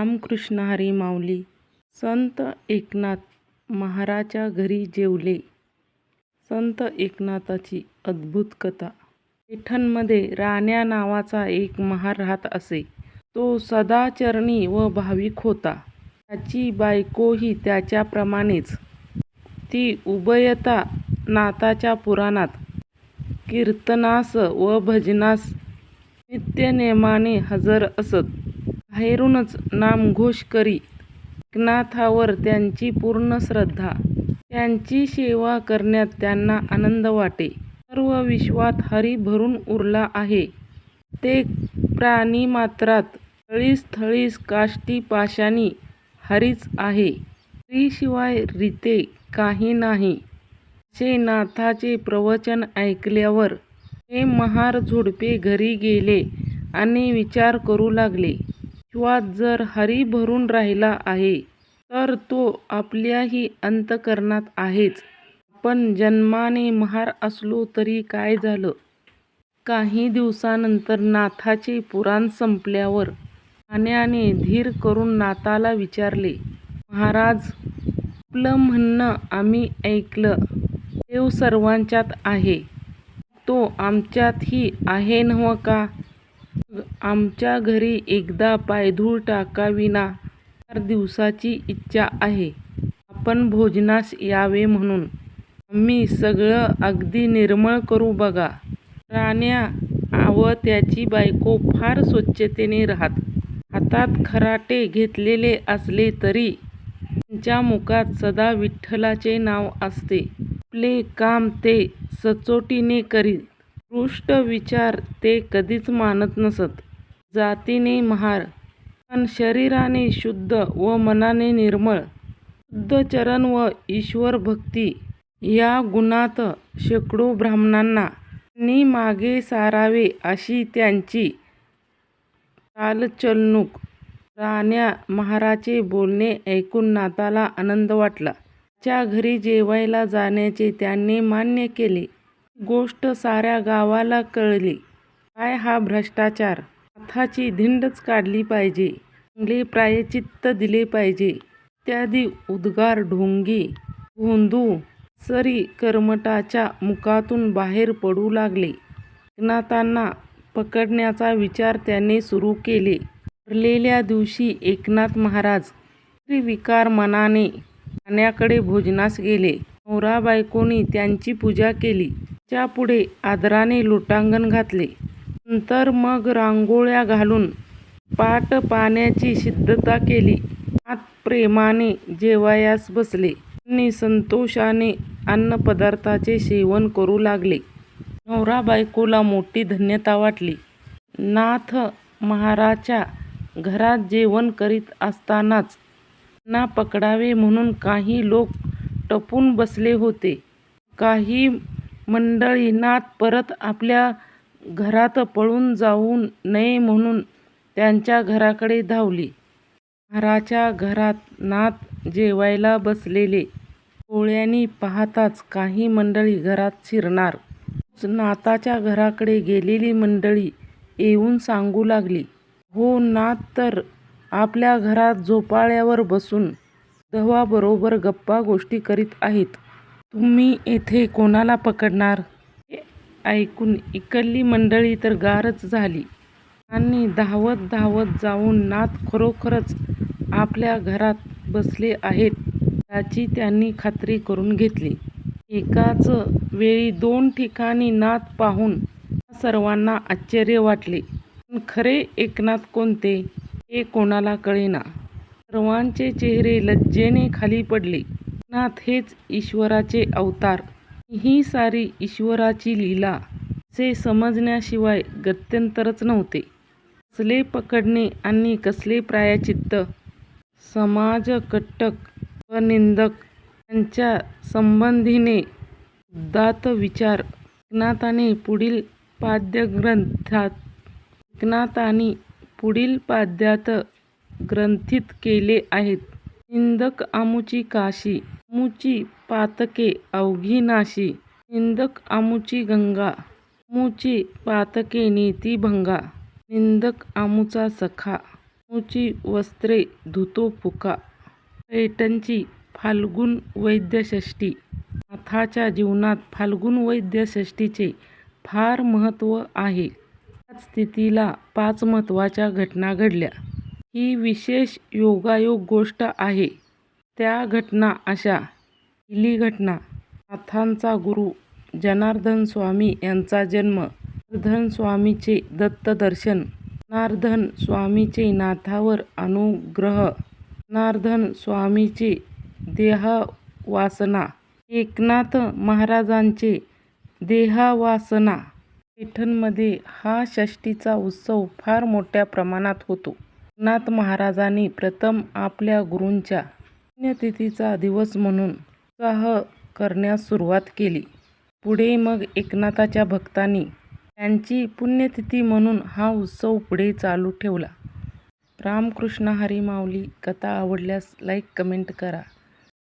रामकृष्ण हरी माऊली. संत एकनाथ महाराच्या घरी जेवले. संत एकनाथाची अद्भुत कथा. पैठणमध्ये राण्या नावाचा एक महार राहत असे. तो सदाचरणी व भाविक होता. त्याची बायकोही त्याच्याप्रमाणेच. ती उभयता नाथाच्या पुराणात कीर्तनास व भजनास नित्यनेमाने हजर असत. बाहेरूनच नामघोष करीत. एकनाथावर त्यांची पूर्ण श्रद्धा. त्यांची सेवा करण्यात त्यांना आनंद वाटे. सर्व विश्वात हरी भरून उरला आहे. प्रत्येक प्राणिमात्रात स्थळीस काष्टी पाषाणी हरीच आहे. हरीशिवाय रीते काही नाही. असे नाथाचे प्रवचन ऐकल्यावर हे महार झोडपे घरी गेले आणि विचार करू लागले. विश्वात जर हरी भरून राहिला आहे तर तो आपल्याही अंतःकरणात आहेच. आपण जन्माने महार असलो तरी काय झालं? काही दिवसानंतर नाथाचे पुराण संपल्यावर राण्याने धीर करून नाथाला विचारले, महाराज, आपलं म्हणणं आम्ही ऐकलं. देव सर्वांच्यात आहे. तो आमच्यातही आहे नव्ह का? मग आमच्या घरी एकदा पायधूळ टाकाविना 4 दिवसाची इच्छा आहे. आपण भोजनास यावे म्हणून. आम्ही सगळं अगदी निर्मळ करू बघा. राण्या व त्याची बायको फार स्वच्छतेने राहत. हातात खराटे घेतलेले असले तरी त्यांच्या मुखात सदा विठ्ठलाचे नाव असते. आपले काम ते सचोटीने करीत. दुष्ट विचार ते कधीच मानत नसत. जातीने महार, पण शरीराने शुद्ध व मनाने निर्मळ. शुद्ध चरण व ईश्वर भक्ती या गुणात शेकडो ब्राह्मणांना त्यांनी मागे सारावे अशी त्यांची चालचलणूक. राण्या महाराचे बोलणे ऐकून नाथाला आनंद वाटला. त्याच्या घरी जेवायला जाण्याचे त्याने मान्य केले. ही गोष्ट साऱ्या गावाला कळली. काय हा भ्रष्टाचार? नाथाची धिंडच काढली पाहिजे. चांगले प्रायश्चित्त दिले पाहिजे. इत्यादी उद्गार ढोंगी, भोंदू, अप्सरी कर्मटाच्या मुखातून बाहेर पडू लागले. एकनाथांना पकडण्याचा विचार त्याने सुरू केले. ठरलेल्या दिवशी एकनाथ महाराज निर्विकार मनाने राण्याकडे भोजनास गेले. नवरा बायकोनी त्यांची पूजा केली. त्याच्यापुढे आदराने लोटांगण घातले. नंतर मग रांगोळ्या घालून पाट पाण्याची सिद्धता केली. नाथ प्रेमाने जेवायास बसले आणि संतोषाने अन्नपदार्थाचे सेवन करू लागले. नवरा बायकोला मोठी धन्यता वाटली. नाथ महाराच्या घरात जेवण करीत असतानाच त्यांना पकडावे म्हणून काही लोक टपून बसले होते. काही मंडळी नाथ परत आपल्या घरात पळून जाऊ नये म्हणून त्यांच्या घराकडे धावली. महाराच्या घरात नाथ जेवायला बसलेले डोळ्यांनी पाहताच काही मंडळी घरात शिरणार. नाथाच्या घराकडे गेलेली मंडळी येऊन सांगू लागली, हो, नाथ तर आपल्या घरात झोपाळ्यावर बसून उद्धवाबरोबर गप्पा गोष्टी करीत आहेत. तुम्ही येथे कोणाला पकडणार? हे ऐकून इकडली मंडळी तर गारच झाली आणि धावत धावत जाऊन नाथ खरोखरच आपल्या घरात बसले आहेत याची त्यांनी खात्री करून घेतली. एकाच वेळी 2 ठिकाणी नाथ पाहून त्या सर्वांना आश्चर्य वाटले. पण खरे एकनाथ कोणते हे कोणाला कळेना. सर्वांचे चेहरे लज्जेने खाली पडले. एकनाथ हेच ईश्वराचे अवतार. ही सारी ईश्वराची लीला असे समजण्याशिवाय गत्यंतरच नव्हते. कसले पकडणे आणि कसले प्रायश्चित्त? समाजकंटक व निंदक यांच्या संबंधीने उदात्त विचार एकनाथांनी पुढील पाद्यात ग्रंथित केले आहेत. निंदक आमुची काशी, आमुची पातके अवघी नाशी. निंदक आमुची गंगा, आमुची पातके नेती भंगा. निंदक आमुचा सखा, ची वस्त्रे धुतो फुका. पैठणची फाल्गुन वैद्य षष्ठी. नाथाच्या जीवनात फाल्गुन वैद्य षष्ठीचे फार महत्त्व आहे. त्याच तिथीला 5 महत्त्वाच्या घटना घडल्या. ही विशेष योगायोग गोष्ट आहे. त्या घटना अशा. पहिली घटना, नाथांचा गुरु जनार्दन स्वामी यांचा जन्म. जनार्दन स्वामींचे दत्तदर्शन. जनार्दन स्वामींचे नाथावर अनुग्रह. जनार्दन स्वामींची देहवासना. एकनाथ महाराजांचे देहवासना. पैठणमध्ये हा षष्ठीचा उत्सव फार मोठ्या प्रमाणात होतो. एकनाथ महाराजांनी प्रथम आपल्या गुरूंच्या पुण्यतिथीचा दिवस म्हणून उत्साह करण्यास सुरुवात केली. पुढे मग एकनाथाच्या भक्तांनी त्यांची पुण्यतिथी म्हणून हा उत्सव पुढे चालू ठेवला. रामकृष्ण हरी माऊली. कथा आवडल्यास लाईक कमेंट करा.